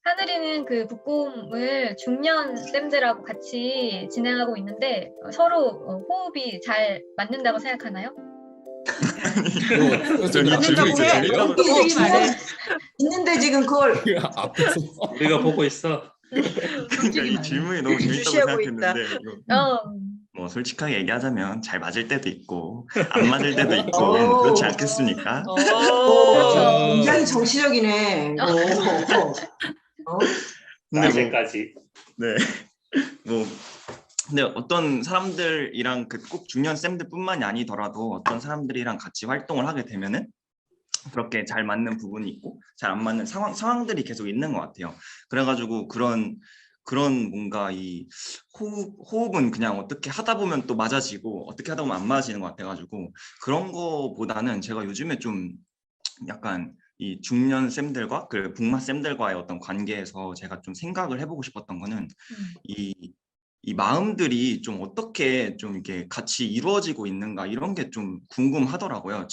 하늘이는 그 북고음을 중년 쌤들하고 같이 진행하고 있는데 서로 호흡이 잘 맞는다고 생각하나요? 저는 이 질문이 제 맞는다고 해. 질문이 말해. 있는데 지금 그걸 앞에서 우리가 보고 있어. 그러니까 이 질문이 너무 재밌다고 주시하고 있다. 생각했는데 이거 뭐 솔직하게 얘기하자면 잘 맞을 때도 있고 안 맞을 때도 있고 오. 그렇지 않겠습니까? 그렇죠. 굉장히 정치적이네. 근데 뭐, 아직까지. 네. 뭐 근데 어떤 사람들이랑 그 꼭 중년 쌤들뿐만이 아니더라도 어떤 사람들이랑 같이 활동을 하게 되면은 그렇게 잘 맞는 부분이 있고 잘 안 맞는 상황들이 계속 있는 것 같아요. 그래가지고 그런 뭔가 이 호흡은 그냥 어떻게 하다 보면 또 맞아지고 어떻게 하다 보면 안 맞아지는 것 같아가지고 그런 거보다는 제가 요즘에 좀 약간 이 중년 쌤들과 그 북마 쌤들과의 어떤 관계에서 제가 좀 생각을 해보고 싶었던 거는 이 마음들이 좀 어떻게 좀 이렇게 같이 이루어지고 있는가 이런 게 좀 궁금하더라고요.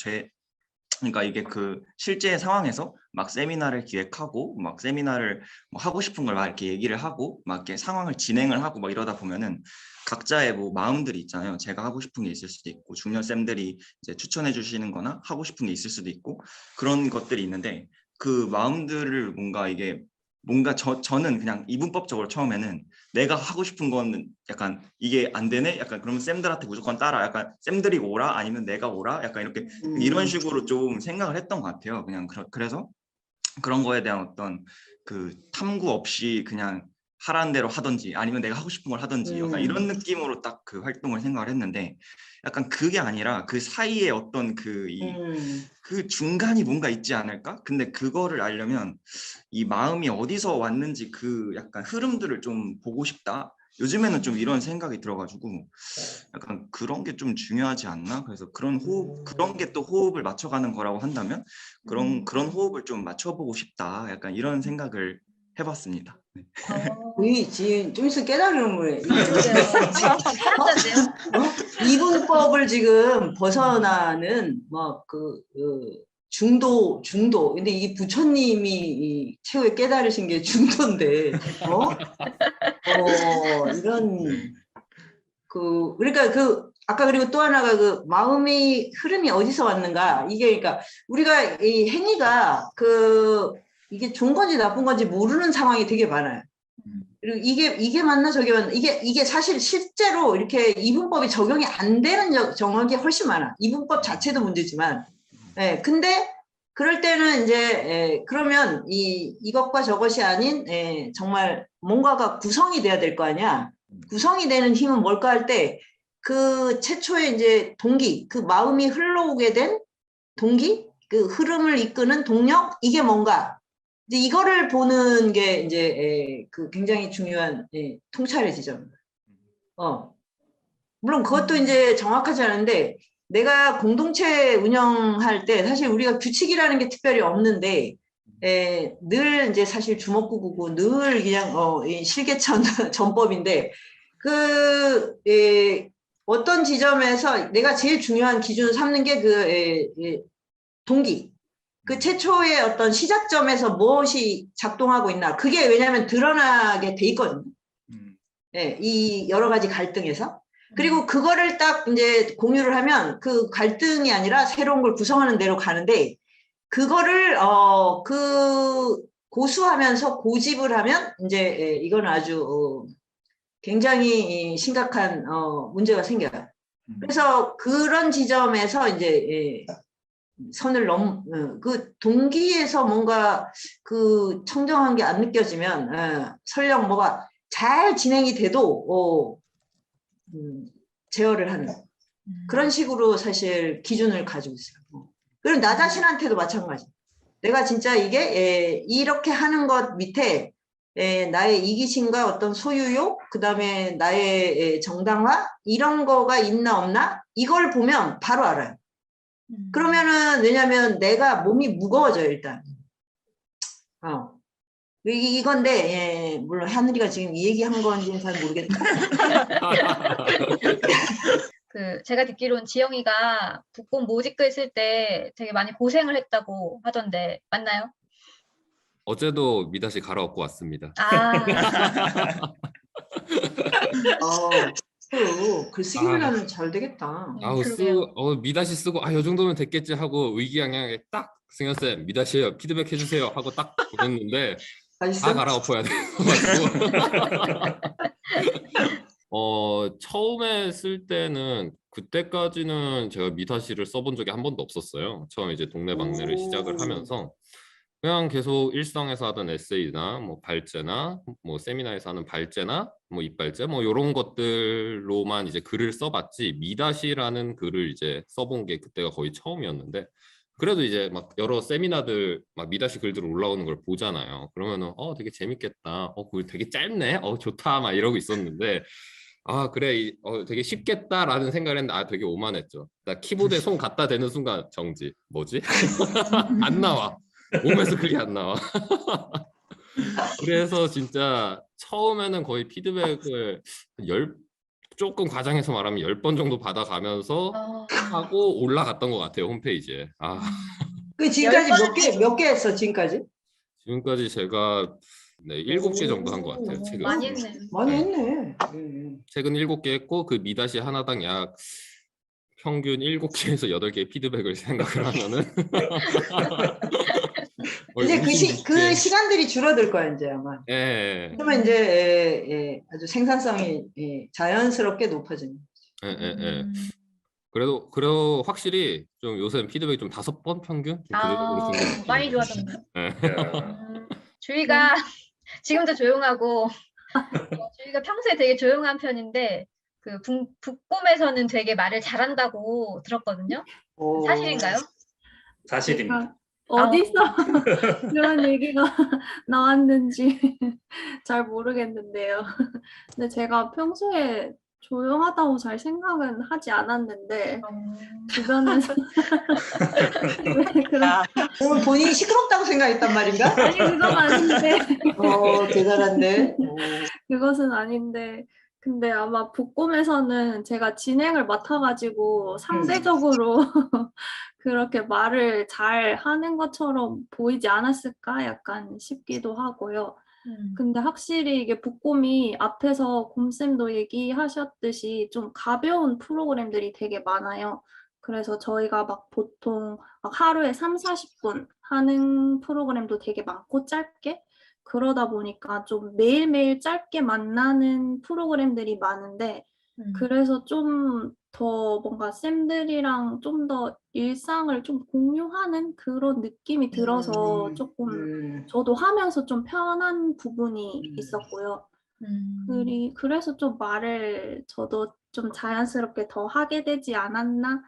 그러니까 이게 그 실제 상황에서 막 세미나를 기획하고 막 세미나를 뭐 하고 싶은 걸 막 이렇게 얘기를 하고 막 이렇게 상황을 진행을 하고 막 이러다 보면은 각자의 뭐 마음들이 있잖아요. 제가 하고 싶은 게 있을 수도 있고 중년 쌤들이 이제 추천해 주시는 거나 하고 싶은 게 있을 수도 있고 그런 것들이 있는데 그 마음들을 뭔가 저는 그냥 이분법적으로 처음에는 내가 하고 싶은 거는 약간 이게 안 되네? 약간 그러면 쌤들한테 무조건 따라 약간 쌤들이 오라 아니면 내가 오라? 약간 이렇게 이런 식으로 좀 생각을 했던 것 같아요. 그냥 그래서 그런 거에 대한 어떤 그 탐구 없이 그냥 하라는 대로 하든지 아니면 내가 하고 싶은 걸 하든지 약간 이런 느낌으로 딱 그 활동을 생각을 했는데 약간 그게 아니라 그 사이에 어떤 그 중간이 뭔가 있지 않을까? 근데 그거를 알려면 이 마음이 어디서 왔는지 그 약간 흐름들을 좀 보고 싶다. 요즘에는 좀 이런 생각이 들어가지고 약간 그런 게 좀 중요하지 않나? 그래서 그런 게 또 호흡을 맞춰가는 거라고 한다면 그런 호흡을 좀 맞춰보고 싶다. 약간 이런 생각을 해봤습니다. 네. 지금 좀 있으면 깨달으는 거예요. 사람인데요? 이분법을 지금 벗어나는 중도. 근데 이 부처님이 이 최후에 깨달으신 게 중도인데, 이런 그러니까 아까 그리고 또 하나가 그 마음의 흐름이 어디서 왔는가 이게 그러니까 우리가 이 행위가 이게 좋은 건지 나쁜 건지 모르는 상황이 되게 많아요. 그리고 이게 맞나 저게 맞나 이게 사실 실제로 이렇게 이분법이 적용이 안 되는 정황이 훨씬 많아. 이분법 자체도 문제지만, 근데 그럴 때는 이제 그러면 이것과 저것이 아닌 정말 뭔가가 구성이 돼야 될 거 아니야. 구성이 되는 힘은 뭘까 할 때 그 최초의 이제 동기, 그 마음이 흘러오게 된 동기, 그 흐름을 이끄는 동력 이게 뭔가. 이제 이거를 보는 게 이제 그 굉장히 중요한 통찰의 지점. 물론 그것도 이제 정확하지 않은데 내가 공동체 운영할 때 사실 우리가 규칙이라는 게 특별히 없는데 늘 이제 사실 주먹구구고 늘 그냥 실개천 전법인데 어떤 지점에서 내가 제일 중요한 기준을 삼는 게 동기. 그 최초의 어떤 시작점에서 무엇이 작동하고 있나. 그게 왜냐하면 드러나게 돼 있거든요. 이 여러 가지 갈등에서. 그리고 그거를 딱 이제 공유를 하면 그 갈등이 아니라 새로운 걸 구성하는 대로 가는데 그거를 고수하면서 고집을 하면 이제 이건 아주 굉장히 심각한 문제가 생겨요. 그래서 그런 지점에서 이제 선을 그 동기에서 뭔가 그 청정한 게 안 느껴지면 설령 뭐가 잘 진행이 돼도 제어를 하는 그런 식으로 사실 기준을 가지고 있어요. 그리고 나 자신한테도 마찬가지. 내가 진짜 이게 이렇게 하는 것 밑에 나의 이기심과 어떤 소유욕, 그 다음에 나의 정당화 이런 거가 있나 없나 이걸 보면 바로 알아요. 그러면은 왜냐면 내가 몸이 무거워져요 일단. 이건데 물론 하늘이가 지금 이 얘기한 건지는 잘 모르겠다. 제가 듣기로는 지영이가 북곰 모집글 쓸 때 되게 많이 고생을 했다고 하던데 맞나요? 어제도 미다시 갈아엎고 왔습니다. 아, 글쓰기 훈련은 잘 되겠다. 아우 그러게요. 미다시 쓰고 이 정도면 됐겠지 하고 의기양양하게 딱 승현쌤 미다시예요 피드백 해주세요 하고 딱 보냈는데 다 맛있어? 갈아엎어야 돼가지고 처음에 쓸 때는 그때까지는 제가 미다시를 써본 적이 한 번도 없었어요. 처음 이제 동네방네를 오. 시작을 하면서 그냥 계속 일상에서 하던 에세이나 뭐 발제나 뭐 세미나에서 하는 발제나 뭐 입발제 뭐 이런 것들로만 이제 글을 써봤지 미다시라는 글을 이제 써본 게 그때가 거의 처음이었는데 그래도 이제 막 여러 세미나들 막 미다시 글들 올라오는 걸 보잖아요. 그러면은 되게 재밌겠다. 그거 되게 짧네. 좋다 막 이러고 있었는데 그래 되게 쉽겠다라는 생각을 했는데 되게 오만했죠. 나 키보드에 손 갖다 대는 순간 정지. 뭐지? 안 나와. 몸에서 그게 안 나와. 그래서 진짜 처음에는 거의 피드백을 조금 과장해서 말하면 10번 정도 받아가면서 하고 올라갔던 것 같아요, 홈페이지에. 그 지금까지 몇 개 했어, 지금까지? 지금까지 제가 7개 정도 한 것 같아요, 책은. 많이 했네. 많이 했네. 책은 7개 했고 그 미다시 하나당 약 평균 7개에서 8개의 피드백을 생각을 하면은 이제 그 시간들이 줄어들 거야, 이제 아마. 예. 그러면 이제 아주 생산성이 자연스럽게 높아지는 거죠. 예. 그래도 확실히 좀 요새는 피드백이 좀 5번 평균? 좀 그 정도로 준 것 같아요. 많이 좋아졌네요. 예. 주희가 지금도 조용하고 주희가 평소에 되게 조용한 편인데 그 북곰에서는 되게 말을 잘한다고 들었거든요. 사실인가요? 사실입니다. 어디서 그런 얘기가 나왔는지 잘 모르겠는데요. 근데 제가 평소에 조용하다고 잘 생각은 하지 않았는데 주변에서 왜 그런 오늘 본인이 시끄럽다고 생각했단 말인가? 아니 그건 아닌데 대단한데. 그것은 아닌데 근데 아마 북곰에서는 제가 진행을 맡아가지고 상대적으로 그렇게 말을 잘 하는 것처럼 보이지 않았을까 약간 싶기도 하고요. 근데 확실히 이게 북곰이 앞에서 곰쌤도 얘기하셨듯이 좀 가벼운 프로그램들이 되게 많아요. 그래서 저희가 막 보통 막 하루에 30-40분 하는 프로그램도 되게 많고 짧게 그러다 보니까 좀 매일매일 짧게 만나는 프로그램들이 많은데 그래서 좀 더 뭔가 쌤들이랑 좀 더 일상을 좀 공유하는 그런 느낌이 들어서 조금 저도 하면서 좀 편한 부분이 있었고요. 그래서 좀 말을 저도 좀 자연스럽게 더 하게 되지 않았나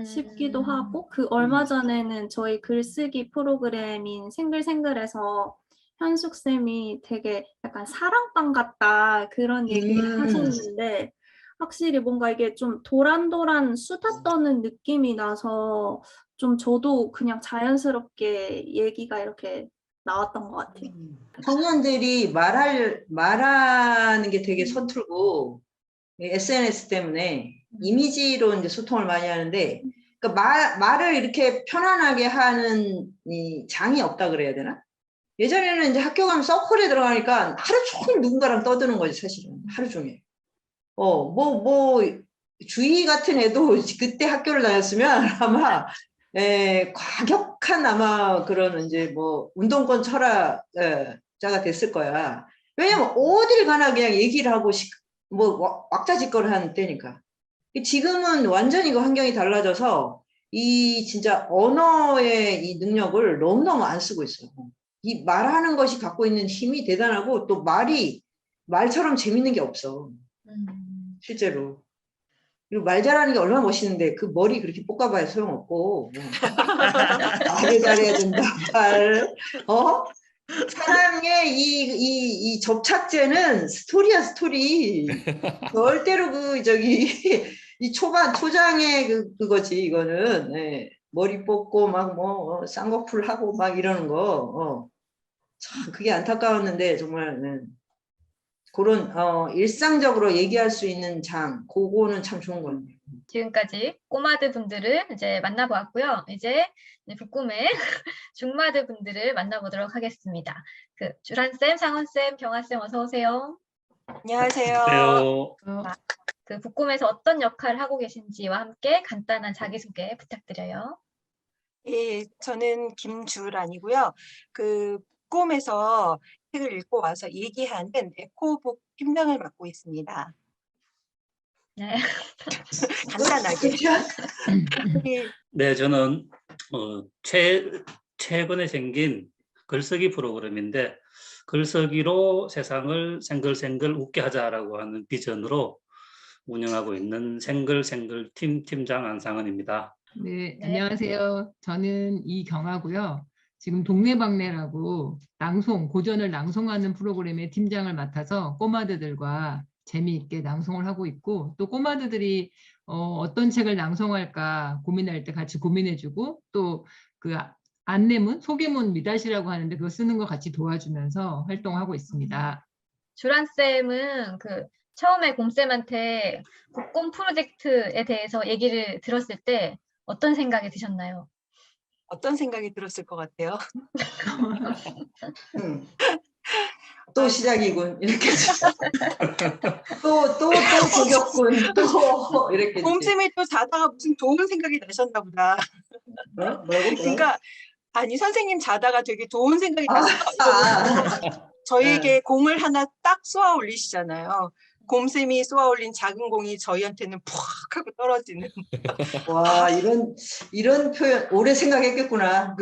싶기도 하고 그 얼마 전에는 저희 글쓰기 프로그램인 생글생글에서 현숙쌤이 되게 약간 사랑방 같다 그런 얘기를 하셨는데 확실히 뭔가 이게 좀 도란도란 수다 떠는 느낌이 나서 좀 저도 그냥 자연스럽게 얘기가 이렇게 나왔던 것 같아요. 청년들이 말하는 게 되게 서툴고 SNS 때문에 이미지로 이제 소통을 많이 하는데 그러니까 말을 이렇게 편안하게 하는 이 장이 없다 그래야 되나? 예전에는 이제 학교 가면 서클에 들어가니까 하루 종일 누군가랑 떠드는 거지 사실은 하루 종일. 주희 같은 애도 그때 학교를 다녔으면 아마 과격한 아마 그런 이제 뭐 운동권 철학자가 됐을 거야. 왜냐면 어딜 가나 그냥 얘기를 하고 뭐 왁자지껄을 하는 때니까. 지금은 완전히 그 환경이 달라져서 이 진짜 언어의 이 능력을 너무너무 안 쓰고 있어요. 이 말하는 것이 갖고 있는 힘이 대단하고 또 말처럼 재밌는 게 없어. 실제로. 그리고 말 잘하는 게 얼마나 멋있는데 그 머리 그렇게 볶아봐야 소용없고 말을 잘해야 된다. 사랑의 이 접착제는 스토리야 스토리. 절대로 이 초장의 그거지 이거는. 머리 뽑고 막 뭐 쌍꺼풀 하고 막 이러는 거. 참 그게 안타까웠는데 정말 그런 일상적으로 얘기할 수 있는 장, 그거는 참 좋은 것 같아요. 지금까지 꼬마드 분들을 이제 만나보았고요. 이제 북꿈의 중마드 분들을 만나보도록 하겠습니다. 그 주란쌤, 상원쌤, 경아쌤 어서 오세요. 안녕하세요. 그 북꿈에서 어떤 역할을 하고 계신지와 함께 간단한 자기소개 부탁드려요. 예, 저는 김주란이고요. 그 꿈에서 책을 읽고 와서 얘기하는 에코북 팀장을 맡고 있습니다. 네. 간단하게. 예, 네, 저는 최근에 생긴 글쓰기 프로그램인데 글쓰기로 세상을 생글생글 웃게 하자라고 하는 비전으로 운영하고 있는 생글생글 팀장 안상은입니다. 네, 네. 안녕하세요. 저는 이경아고요. 지금 동네방네라고 고전을 낭송하는 프로그램의 팀장을 맡아서 꼬마들과 재미있게 낭송을 하고 있고, 또 꼬마들이 어떤 책을 낭송할까 고민할 때 같이 고민해주고, 또 그 안내문, 소개문 미다시라고 하는데 그거 쓰는 거 같이 도와주면서 활동하고 있습니다. 주란쌤은 그 처음에 곰쌤한테 북꿈 프로젝트에 대해서 얘기를 들었을 때 어떤 생각이 드셨나요? 어떤 생각이 들었을 것 같아요? 또 시작이군 이렇게 또 저겼군 또 이렇게 곰쌤이 또 자다가 무슨 좋은 생각이 나셨나 보다. 뭐라고? 그러니까 아니 선생님 자다가 되게 좋은 생각이 아, 났어. 저에게 공을 하나 딱 쏘아 올리시잖아요. 곰쌤이 쏘아 올린 작은 공이 저희한테는 푹 하고 떨어지는. 와 이런 표현 오래 생각했겠구나.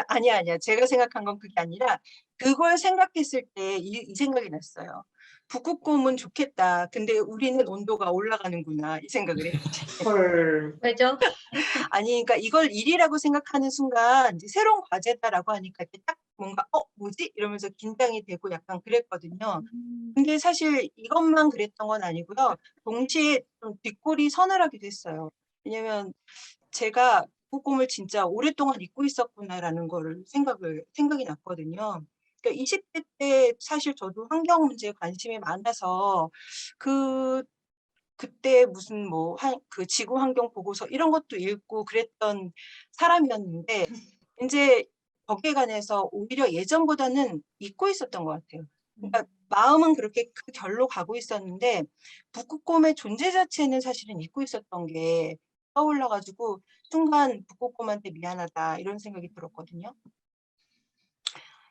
아니야. 제가 생각한 건 그게 아니라 그걸 생각했을 때 이 생각이 났어요. 북극곰은 좋겠다. 근데 우리는 온도가 올라가는구나. 이 생각을 했지. 헐. 왜죠? 아니, 그러니까 이걸 일이라고 생각하는 순간 이제 새로운 과제다라고 하니까 이렇게 딱 뭔가 뭐지? 이러면서 긴장이 되고 약간 그랬거든요. 근데 사실 이것만 그랬던 건 아니고요. 동시에 좀 뒷골이 서늘하기도 했어요. 왜냐면 제가 북극곰을 진짜 오랫동안 잊고 있었구나라는 거를 생각이 났거든요. 그러니까 20대 때 사실 저도 환경 문제에 관심이 많아서 그때 무슨 그 지구 환경 보고서 이런 것도 읽고 그랬던 사람이었는데 이제 거기에 관해서 오히려 예전보다는 잊고 있었던 것 같아요. 그러니까 마음은 그렇게 그 결로 가고 있었는데 북극곰의 존재 자체는 사실은 잊고 있었던 게 떠올라가지고 순간 북극곰한테 미안하다 이런 생각이 들었거든요.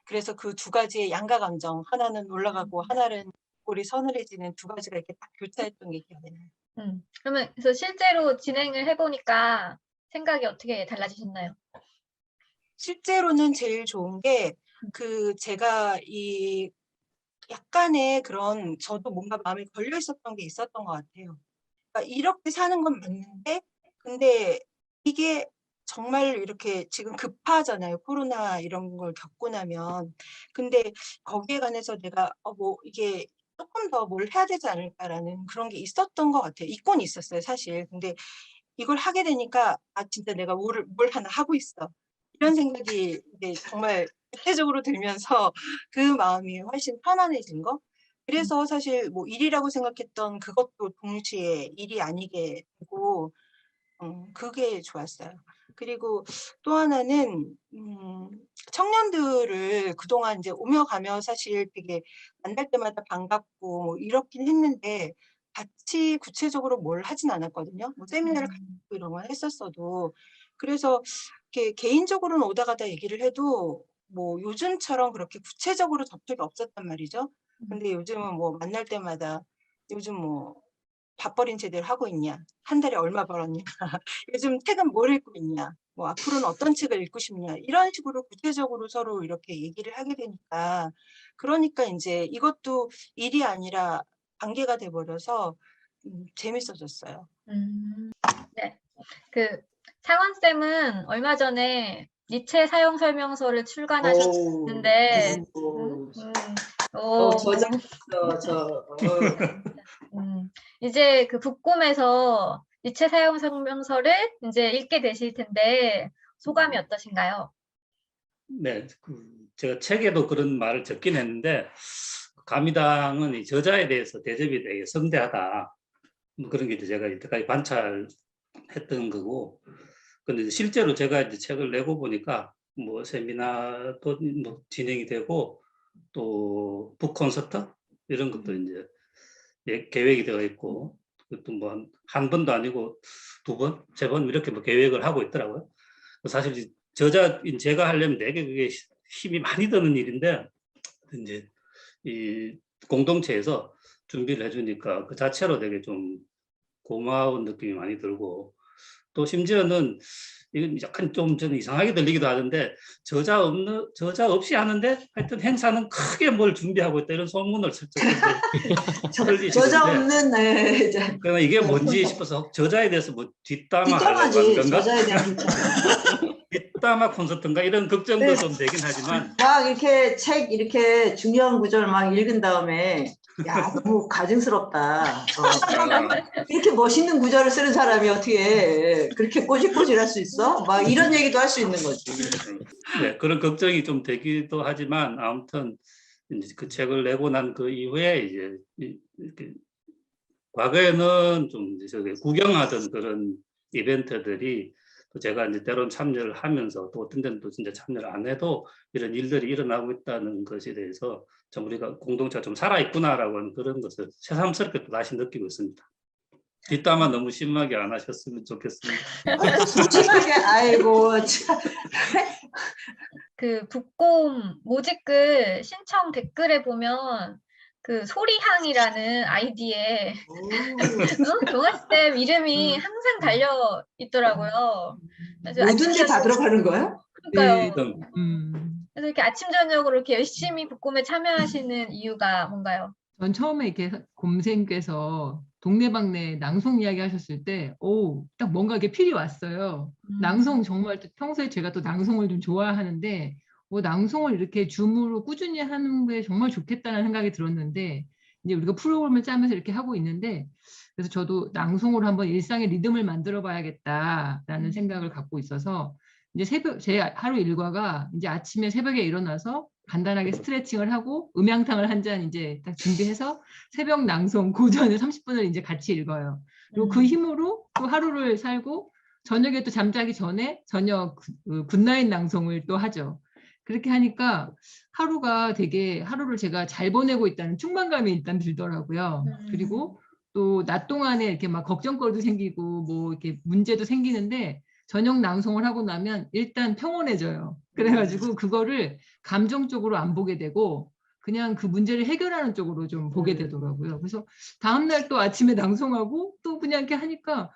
그래서 그 두 가지의 양가 감정, 하나는 올라가고 하나는 꼴이 서늘해지는 두 가지가 이렇게 딱 교차했던 게 기억이 나요. 그러면 그래서 실제로 진행을 해보니까 생각이 어떻게 달라지셨나요? 실제로는 제일 좋은 게 제가 이 약간의 그런 저도 뭔가 마음에 걸려 있었던 게 있었던 것 같아요. 그러니까 이렇게 사는 건 맞는데 근데 이게 정말 이렇게 지금 급하잖아요. 코로나 이런 걸 겪고 나면. 근데 거기에 관해서 내가 이게 조금 더 뭘 해야 되지 않을까라는 그런 게 있었던 것 같아요. 있곤 있었어요, 사실. 근데 이걸 하게 되니까 진짜 내가 뭘 하나 하고 있어. 이런 생각이 이제 정말 구체적으로 들면서 그 마음이 훨씬 편안해진 거. 그래서 사실 일이라고 생각했던 그것도 동시에 일이 아니게 되고 그게 좋았어요. 그리고 또 하나는 청년들을 그동안 이제 오며 가며 사실 되게 만날 때마다 반갑고 이렇긴 했는데 같이 구체적으로 뭘 하진 않았거든요. 세미나를 같이 이런 걸 했었어도 그래서 이렇게 개인적으로는 오다 가다 얘기를 해도 요즘처럼 그렇게 구체적으로 접촉이 없었단 말이죠. 근데 요즘은 만날 때마다 요즘 밥벌이는 제대로 하고 있냐? 한 달에 얼마 벌었냐? 요즘 책은 뭘 읽고 있냐? 앞으로는 어떤 책을 읽고 싶냐? 이런 식으로 구체적으로 서로 이렇게 얘기를 하게 되니까 그러니까 이제 이것도 일이 아니라 관계가 돼버려서 재밌어졌어요. 네. 그 상원쌤은 얼마 전에 니체 사용 설명서를 출간하셨는데 이제 그 북꿈에서 니체 사용 설명서를 이제 읽게 되실 텐데 소감이 어떠신가요? 네, 제가 책에도 그런 말을 적긴 했는데 가미당은 이 저자에 대해서 대접이 되게 성대하다. 뭐 그런 게 이제 제가 이때까지 관찰했던 거고. 근데 이제 실제로 제가 이제 책을 내고 보니까 뭐 세미나도 뭐 진행이 되고 또 북 콘서트 이런 것도 이제 계획이 되어 있고, 그것도 뭐 한 번도 아니고 2번, 3번 이렇게 뭐 계획을 하고 있더라고요. 사실 저자인 제가 하려면 되게 그게 힘이 많이 드는 일인데 이제 이 공동체에서 준비를 해주니까 그 자체로 되게 좀 고마운 느낌이 많이 들고, 또 심지어는 이건 약간 좀 저는 이상하게 들리기도 하는데 저자 없이 하는데 하여튼 행사는 크게 뭘 준비하고 있다 이런 소문을 슬쩍 저자 없는 네, 그러나 이게 뭔지 싶어서 저자에 대해서 뭐 뒷담화 하려고 하는 뒷담화지. 건가? 저자에 대한 뒷담화. 뒷담화 콘서트인가 이런 걱정도 네. 좀 되긴 하지만 막 이렇게 책 이렇게 중요한 구절 막 읽은 다음에 야 너무 가증스럽다. 이렇게 멋있는 구절을 쓰는 사람이 어떻게 그렇게 꼬질꼬질할 수 있어? 막 이런 얘기도 할 수 있는 거지. 네, 그런 걱정이 좀 되기도 하지만 아무튼 이제 그 책을 내고 난 그 이후에 이제 이렇게 과거에는 좀 이제 저기 구경하던 그런 이벤트들이 또 제가 이제 때론 참여를 하면서 또 어떤 데는 또 진짜 참여를 안 해도 이런 일들이 일어나고 있다는 것에 대해서 좀 우리가 공동체가 좀 살아있구나라고 하는 그런 것을 새삼스럽게 또 다시 느끼고 있습니다. 뒷담화 너무 심하게 안 하셨으면 좋겠습니다. 또 솔직하게 아이고 참. 그 북곰 모집글 신청 댓글에 보면 그 소리향이라는 아이디에 경아쌤 이름이 항상 달려 있더라고요. 그래서 뭐든지 다 아침, 들어가는 거야? 그러니까요. 네. 그래서 이렇게 아침 저녁으로 이렇게 열심히 북곰에 참여하시는 이유가 뭔가요? 전 처음에 이렇게 곰생께서 동네방네 낭송 이야기 하셨을 때, 딱 뭔가 이게 필이 왔어요. 낭송 정말 평소에 제가 또 낭송을 좀 좋아하는데, 낭송을 이렇게 줌으로 꾸준히 하는 게 정말 좋겠다는 생각이 들었는데, 이제 우리가 프로그램을 짜면서 이렇게 하고 있는데, 그래서 저도 낭송으로 한번 일상의 리듬을 만들어 봐야겠다라는 생각을 갖고 있어서, 이제 제 하루 일과가 이제 아침에 새벽에 일어나서 간단하게 스트레칭을 하고 음향탕을 한 잔 이제 딱 준비해서 새벽 낭송 고전을 30분을 이제 같이 읽어요. 그리고 그 힘으로 또 하루를 살고 저녁에 또 잠자기 전에 저녁 굿나잇 낭송을 또 하죠. 그렇게 하니까 하루를 제가 잘 보내고 있다는 충만감이 일단 들더라고요. 그리고 또 낮 동안에 이렇게 막 걱정거리도 생기고 뭐 이렇게 문제도 생기는데 저녁 낭송을 하고 나면 일단 평온해져요. 그래가지고 그거를 감정적으로 안 보게 되고 그냥 그 문제를 해결하는 쪽으로 좀 보게 되더라고요. 그래서 다음날 또 아침에 낭송하고 또 그냥 이렇게 하니까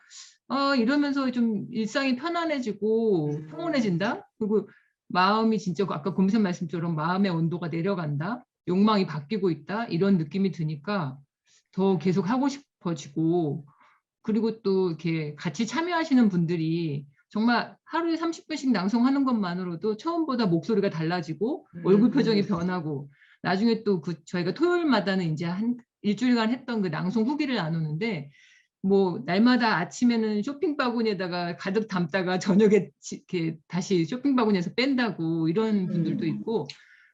이러면서 좀 일상이 편안해지고 평온해진다. 그리고 마음이 진짜 아까 곰쌤 말씀처럼 마음의 온도가 내려간다. 욕망이 바뀌고 있다. 이런 느낌이 드니까 더 계속 하고 싶어지고 그리고 또 이렇게 같이 참여하시는 분들이 정말 하루에 30분씩 낭송하는 것만으로도 처음보다 목소리가 달라지고 얼굴 표정이 변하고 나중에 또 저희가 토요일마다는 이제 한 일주일간 했던 그 낭송 후기를 나누는데 뭐 날마다 아침에는 쇼핑 바구니에다가 가득 담다가 저녁에 이렇게 다시 쇼핑 바구니에서 뺀다고 이런 분들도 있고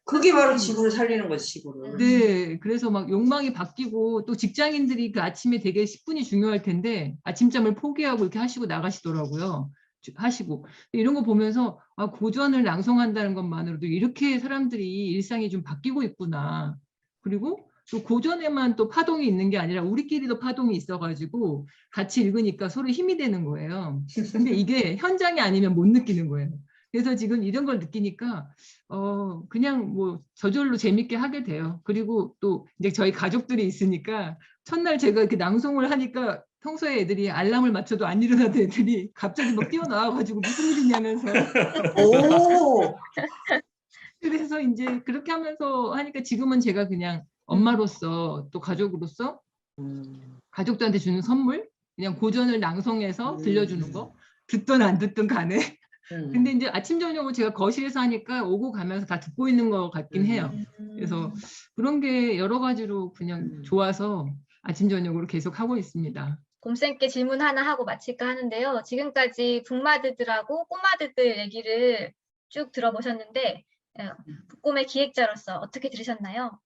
그게 바로 지구를 살리는 거지, 지구를. 네, 그래서 막 욕망이 바뀌고 또 직장인들이 그 아침에 되게 10분이 중요할 텐데 아침잠을 포기하고 이렇게 하시고 나가시더라고요. 하시고 이런 거 보면서 고전을 낭송한다는 것만으로도 이렇게 사람들이 일상이 좀 바뀌고 있구나. 그리고 또 고전에만 또 파동이 있는 게 아니라 우리끼리도 파동이 있어가지고 같이 읽으니까 서로 힘이 되는 거예요. 근데 이게 현장이 아니면 못 느끼는 거예요. 그래서 지금 이런 걸 느끼니까 그냥 뭐 저절로 재밌게 하게 돼요. 그리고 또 이제 저희 가족들이 있으니까 첫날 제가 이렇게 낭송을 하니까 평소에 애들이 알람을 맞춰도 안 일어나던 애들이 갑자기 막 뛰어나와가지고 무슨 일이냐면서 오. 그래서 이제 그렇게 하면서 하니까 지금은 제가 그냥 엄마로서 또 가족으로서 가족들한테 주는 선물 그냥 고전을 낭송해서 들려주는 거 듣든 안 듣든 간에 근데 이제 아침 저녁을 제가 거실에서 하니까 오고 가면서 다 듣고 있는 것 같긴 해요. 그래서 그런 게 여러 가지로 그냥 좋아서 아침 저녁으로 계속 하고 있습니다. 곰쌤께 질문 하나 하고 마칠까 하는데요. 지금까지 북마드들하고 꼬마드들 얘기를 쭉 들어보셨는데 북곰의 기획자로서 어떻게 들으셨나요?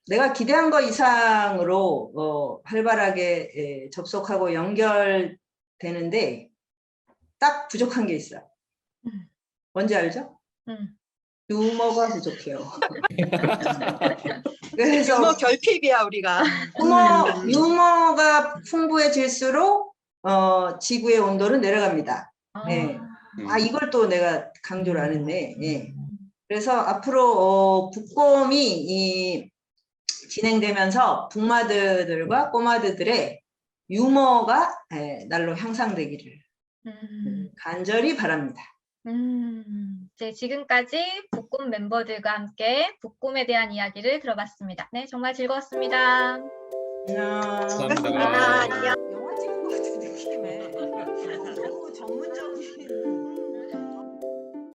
내가 기대한 것 이상으로 활발하게 접속하고 연결되는데 딱 부족한 게 있어요. 뭔지 알죠? 유머가 부족해요. 그래서 유머 결핍이야 우리가. 유머가 풍부해질수록 지구의 온도는 내려갑니다. 네. 이걸 또 내가 강조를 안 했네. 예. 그래서 앞으로 북곰이 진행되면서 북마드들과 꼬마드들의 유머가 날로 향상되기를 간절히 바랍니다. 네, 지금까지 북꿈 멤버들과 함께 북꿈에 대한 이야기를 들어봤습니다. 네, 정말 즐거웠습니다. 안녕. 감사합니다. 안녕.